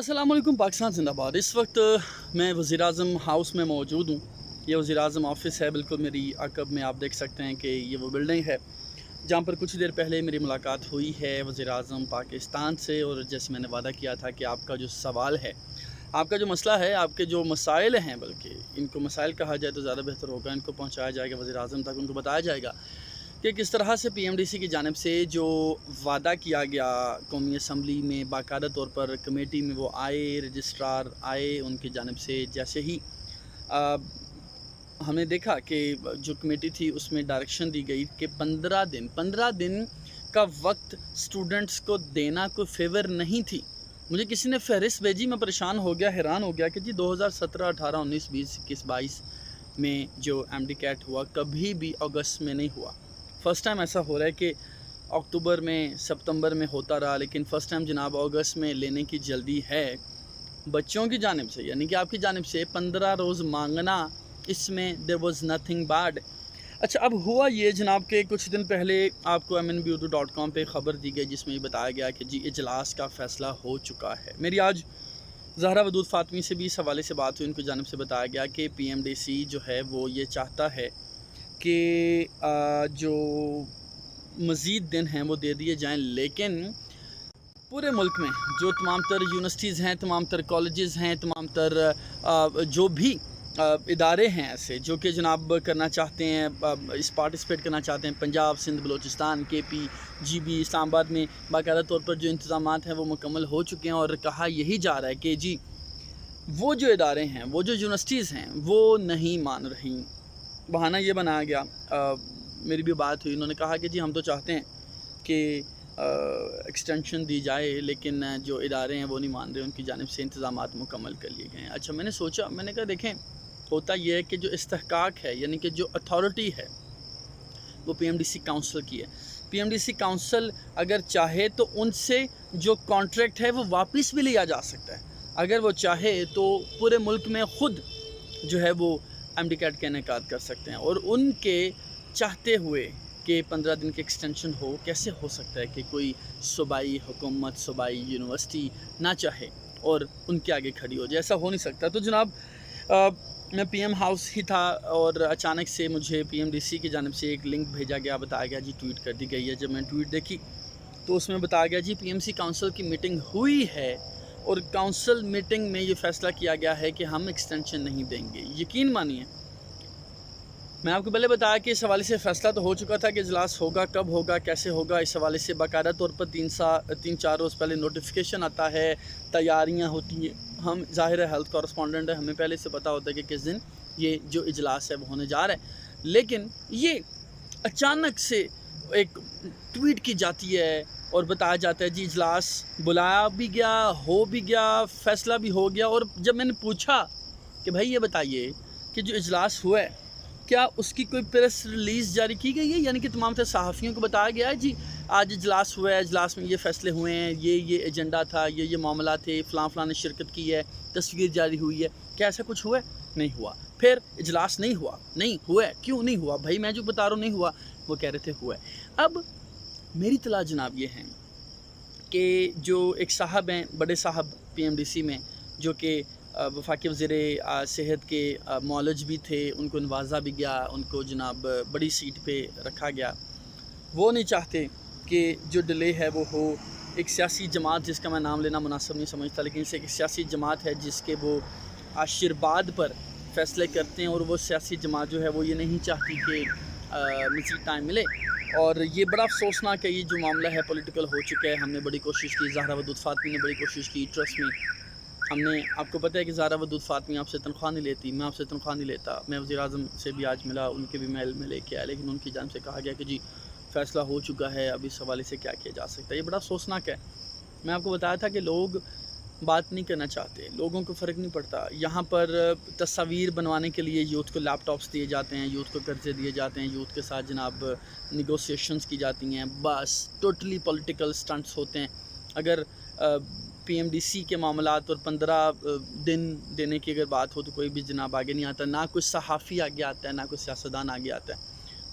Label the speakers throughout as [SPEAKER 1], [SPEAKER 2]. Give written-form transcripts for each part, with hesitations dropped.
[SPEAKER 1] अस्सलाम वालेकुम। पाकिस्तान जिंदाबाद। इस वक्त मैं वज़ीर-ए-आज़म हाउस में मौजूद हूँ। ये वज़ीर-ए-आज़म ऑफ़िस है, बिल्कुल मेरी अक़ब में आप देख सकते हैं कि ये वो बिल्डिंग है जहाँ पर कुछ देर पहले मेरी मुलाकात हुई है वज़ीर-ए-आज़म पाकिस्तान से। और जैसे मैंने वादा किया था कि आपका जो सवाल है, आपका जो मसला है, आपके जो मसाइल हैं, बल्कि इनको मसाइल कहा जाए तो ज़्यादा बेहतर होगा, इनको पहुँचाया जाएगा वज़ीर-ए-आज़म तक, उनको बताया जाएगा कि किस तरह से पीएमडीसी की जानिब से जो वादा किया गया कौमी असम्बली में, बाकायदा तौर पर कमेटी में वो आए, रजिस्ट्रार आए, उनकी जानिब से जैसे ही आ, हमने देखा कि जो कमेटी थी उसमें डायरेक्शन दी गई कि 15 दिन का वक्त स्टूडेंट्स को देना कोई फेवर नहीं थी। मुझे किसी ने फहरिस्त भेजी, मैं परेशान हो गया, हैरान हो गया कि जी 2017, 18, 19, 20, 21, 22 में जो एमडी कैट हुआ कभी भी अगस्त में नहीं हुआ। फ़र्स्ट टाइम ऐसा हो रहा है कि अक्टूबर में, सितंबर में होता रहा, लेकिन फ़र्स्ट टाइम जनाब अगस्त में लेने की जल्दी है बच्चों की जानिब से, यानी कि आपकी जानिब से 15 रोज़ मांगना, इसमें देयर वाज नथिंग बैड। अच्छा, अब हुआ ये जनाब के कुछ दिन पहले आपको MNBurdu.com पे ख़बर दी गई जिसमें ये बताया गया कि जी इजलास का फ़ैसला हो चुका है। मेरी आज ज़हरा वदूद फ़ातमी से भी इस हवाले से बात हुई, उनकी जानिब से बताया गया कि PMDC जो है वो ये चाहता है कि जो मज़ीद दिन हैं वो दे दिए जाएँ, लेकिन पूरे मुल्क में जो तमाम तर यूनिवर्सिटीज़ हैं, तमाम तर कॉलेजेस हैं, तमाम तर जो भी इदारे हैं ऐसे जो कि जनाब करना चाहते हैं, इस पार्टिसिपेट करना चाहते हैं, पंजाब, सिंध, बलूचिस्तान, KP, GB, इस्लामाबाद में बाकायदा तौर पर जो इंतज़ामात हैं वो मुकम्मल हो चुके हैं। और कहा यही जा रहा है कि जी वो जो इदारे हैं, वो जो यूनिवर्सिटीज़ हैं वो नहीं मान रही। बहाना ये बनाया गया, मेरी भी बात हुई, उन्होंने कहा कि जी हम तो चाहते हैं कि एक्सटेंशन दी जाए, लेकिन जो इदारे हैं वो नहीं मान रहे, उनकी जानिब से इंतज़ामात मुकम्मल कर लिए गए हैं। अच्छा, मैंने सोचा, मैंने कहा देखें, होता ये है कि जो इस्तेहकाक है, यानी कि जो अथॉरिटी है वो PMDC काउंसिल की है। PMDC काउंसिल अगर चाहे तो उनसे जो कॉन्ट्रैक्ट है वो वापस भी लिया जा सकता है। अगर वो चाहे तो पूरे मुल्क में ख़ुद जो है वो MD कैट का इनेकाद कर सकते हैं। और उनके चाहते हुए कि 15 दिन की एक्सटेंशन हो, कैसे हो सकता है कि कोई सूबाई हुकूमत, सूबाई यूनिवर्सिटी ना चाहे और उनके आगे खड़ी हो जाए? ऐसा हो नहीं सकता। तो जनाब मैं PM हाउस ही था और अचानक से मुझे PMDC की जानिब से एक लिंक भेजा गया, बताया गया जी ट्वीट कर दी गई है। जब मैंने ट्वीट देखी तो उसमें बताया गया जी PMC काउंसिल की मीटिंग हुई है और काउंसिल मीटिंग में ये फ़ैसला किया गया है कि हम एक्सटेंशन नहीं देंगे। यकीन मानिए, मैं आपको पहले बताया कि इस हवाले से फ़ैसला तो हो चुका था कि इजलास होगा, कब होगा, कैसे होगा, इस हवाले से बाकायदा तौर पर 3-4 रोज़ पहले नोटिफिकेशन आता है, तैयारियां होती हैं। हम ज़ाहिर है हेल्थ कॉरस्पॉन्डेंट है, हमें पहले से पता होता है कि किस दिन ये जो इजलास है वो होने जा रहा है। लेकिन ये अचानक से एक ट्वीट की जाती है और बताया जाता है जी इजलास बुलाया भी गया, हो भी गया, फ़ैसला भी हो गया। और जब मैंने पूछा कि भाई ये बताइए कि जो इजलास हुआ है क्या उसकी कोई प्रेस रिलीज़ जारी की गई है, यानी कि तमाम तर सहाफ़ियों को बताया गया है जी आज इजलास हुआ है, इजलास में ये फ़ैसले हुए हैं, ये एजेंडा था, ये मामला थे, फ़लाँ ने शिरकत की है, तस्वीर जारी हुई है, क्या ऐसा कुछ हुआ है? नहीं हुआ। फिर इजलास नहीं हुआ, नहीं हुआ है, क्यों नहीं हुआ भाई? मैं जो बता रहा हूँ नहीं हुआ, वो कह रहे थे हुआ है। अब मेरी तला जनाब ये है कि जो एक साहब हैं, बड़े साहब PMDC में, जो कि वफाकी वज़ीर सेहत के मौलज भी थे, उनको नवाजा भी गया, उनको जनाब बड़ी सीट पे रखा गया। वो नहीं चाहते कि जो डिले है वो हो। एक सियासी जमात जिसका मैं नाम लेना मुनासिब नहीं समझता, लेकिन इसे एक सियासी जमात है जिसके वो आशीर्वाद पर फ़ैसले करते हैं, और वो सियासी जमात जो है वो ये नहीं चाहती कि मज़ीद टाइम मिले। और ये बड़ा अफसोसनाक है, ये जो मामला है पॉलिटिकल हो चुका है। हमने बड़ी कोशिश की, ज़हरा वदूद फ़ातमी ने बड़ी कोशिश की, ट्रस्ट में हमने, आपको पता है कि ज़हरा वदूद फ़ातमी आपसे तनख्वाह नहीं लेती, मैं आपसे तनख्वाह नहीं लेता। मैं वज़ीर-ए-आज़म से भी आज मिला, उनके भी मेल में लेके आया, लेकिन उनकी जानिब से कहा गया कि जी फ़ैसला हो चुका है, अब इस हवाले से क्या किया जा सकता है। ये बड़ा अफसोसनाक है। मैं आपको बताया था कि लोग बात नहीं करना चाहते, लोगों को फ़र्क नहीं पड़ता। यहाँ पर तस्वीर बनवाने के लिए यूथ को लैपटॉप्स दिए जाते हैं, यूथ को कर्ज़े दिए जाते हैं, यूथ के साथ जनाब नेगोशिएशंस की जाती हैं, बस टोटली पॉलिटिकल स्टंट्स होते हैं। अगर PMDC के मामलात और 15 दिन देने की अगर बात हो तो कोई भी जनाब आगे नहीं आता, ना कोई सहाफ़ी आगे आता है, ना कोई सियासतदान आगे आता है,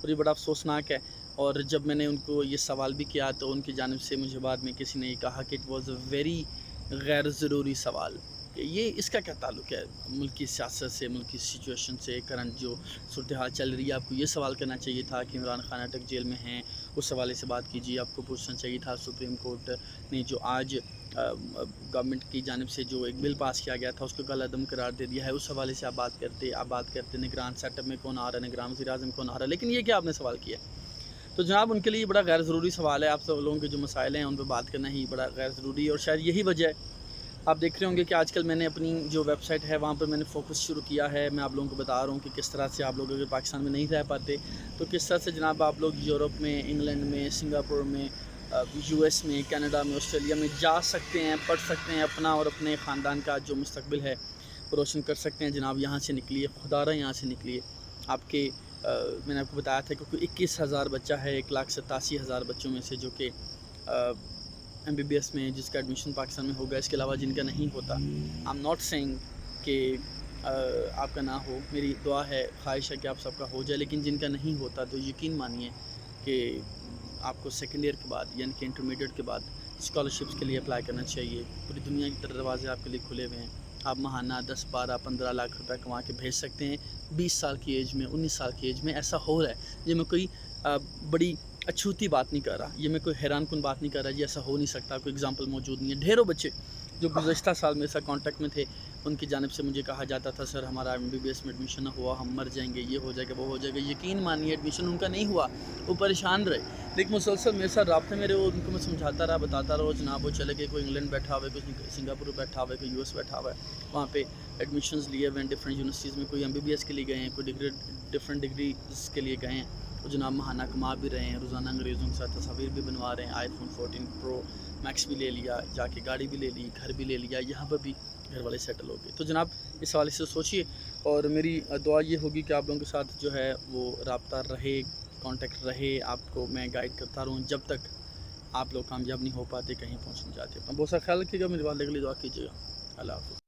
[SPEAKER 1] और ये बड़ा अफसोसनाक है। और जब मैंने उनको ये सवाल भी किया तो उनकी जानिब से मुझे बाद में किसी ने ये कहा कि इट वाज़ अ वेरी غیر ضروری سوال کہ یہ اس کا کیا تعلق ہے ملکی سیاست سے، ملکی سچویشن سے، کرنٹ جو صورتحال چل رہی ہے؟ آپ کو یہ سوال کرنا چاہیے تھا کہ عمران خان اٹک جیل میں ہیں، اس حوالے سے بات کیجیے۔ آپ کو پوچھنا چاہیے تھا سپریم کورٹ نے جو آج گورنمنٹ کی جانب سے جو ایک بل پاس کیا گیا تھا اس کو کل عدم قرار دے دیا ہے، اس حوالے سے آپ بات کرتے نگران سیٹ اپ میں کون آ رہا ہے، نگران وزیر اعظم کون آ رہا ہے، لیکن یہ کیا آپ نے سوال کیا؟ تو جناب ان کے لیے بڑا غیر ضروری سوال ہے۔ آپ سب لوگوں کے جو مسائل ہیں ان پہ بات کرنا ہی بڑا غیر ضروری ہے، اور شاید یہی وجہ ہے آپ دیکھ رہے ہوں گے کہ آج کل میں نے اپنی جو ویب سائٹ ہے وہاں پہ میں نے فوکس شروع کیا ہے۔ میں آپ لوگوں کو بتا رہا ہوں کہ کس طرح سے آپ لوگ اگر پاکستان میں نہیں رہ پاتے تو کس طرح سے جناب آپ لوگ یورپ میں، انگلینڈ میں، سنگاپور میں، یو ایس میں، کینیڈا میں، آسٹریلیا میں جا سکتے ہیں، پڑھ سکتے ہیں، اپنا اور اپنے خاندان کا جو مستقبل ہے روشن کر سکتے ہیں۔ جناب یہاں سے نکلیے، خدا رہا یہاں سے نکلیے۔ آپ کے میں نے آپ کو بتایا تھا کہ 21,000 بچہ ہے 1,87,000 بچوں میں سے جو کہ MBBS میں جس کا ایڈمیشن پاکستان میں ہوگا، اس کے علاوہ جن کا نہیں ہوتا۔ I'm not saying کہ آپ کا نہ ہو، میری دعا ہے، خواہش ہے کہ آپ سب کا ہو جائے، لیکن جن کا نہیں ہوتا تو یقین مانیے کہ آپ کو سیکنڈ ایئر کے بعد یعنی کہ انٹرمیڈیٹ کے بعد اسکالرشپس کے لیے اپلائی کرنا چاہیے۔ پوری دنیا کے دروازے آپ کے لیے کھلے ہوئے ہیں۔ آپ ماہانہ 10، 12، 15 لاکھ روپے کما کے بھیج سکتے ہیں 20 سال کی ایج میں، 19 سال کی ایج میں۔ ایسا ہو رہا ہے، یہ میں کوئی بڑی اچھوتی بات نہیں کر رہا، یہ میں کوئی حیران کن بات نہیں کر رہا جی ایسا ہو نہیں سکتا، کوئی اگزامپل موجود نہیں ہے۔ ڈھیروں بچے جو گزشتہ سال میرے ساتھ کانٹیکٹ میں تھے ان کی جانب سے مجھے کہا جاتا تھا سر ہمارا MBBS میں ایڈمیشن نہ ہوا، ہم مر جائیں گے، یہ ہو جائے گا، وہ ہو جائے گا۔ یقین مانیے ایڈمیشن ان کا نہیں ہوا، وہ پریشان رہے، لیکن مسلسل میرے ساتھ رابطے میں رہے، ان کو میں سمجھاتا رہا، بتاتا رہا، جناب وہ چلے گئے، کوئی انگلینڈ بیٹھا ہوا ہے، کوئی سنگاپور بیٹھا ہوا ہے، کوئی US بیٹھا ہوا ہے، وہاں پہ ایڈمیشنز لیے ہوئے ہیں ڈفرینٹ یونیورسٹیز میں، کوئی MBBS کے لیے گئے ہیں، کوئی ڈفرینٹ ڈگریز کے لیے گئے ہیں، وہ جناب ماہانہ کما بھی رہے ہیں، روزانہ انگریزوں کے ساتھ تصاویر بھی بنوا رہے ہیں، iPhone 14 Pro Max بھی لے لیا، جا کے گاڑی بھی لے لی، گھر بھی لے لیا، یہاں پر بھی گھر والے سیٹل ہو گئے۔ تو جناب اس حوالے سے سوچیے، اور میری دعا یہ ہوگی کہ آپ لوگوں کے ساتھ جو ہے وہ رابطہ رہے، کانٹیکٹ رہے، آپ کو میں گائیڈ کرتا رہوں جب تک آپ لوگ کامیاب نہیں ہو پاتے، کہیں پہنچ نہیں جاتے۔ اپنا بہت سا خیال رکھیے گا، میرے والدے کے لیے دعا کیجیے گا۔ اللہ حافظ۔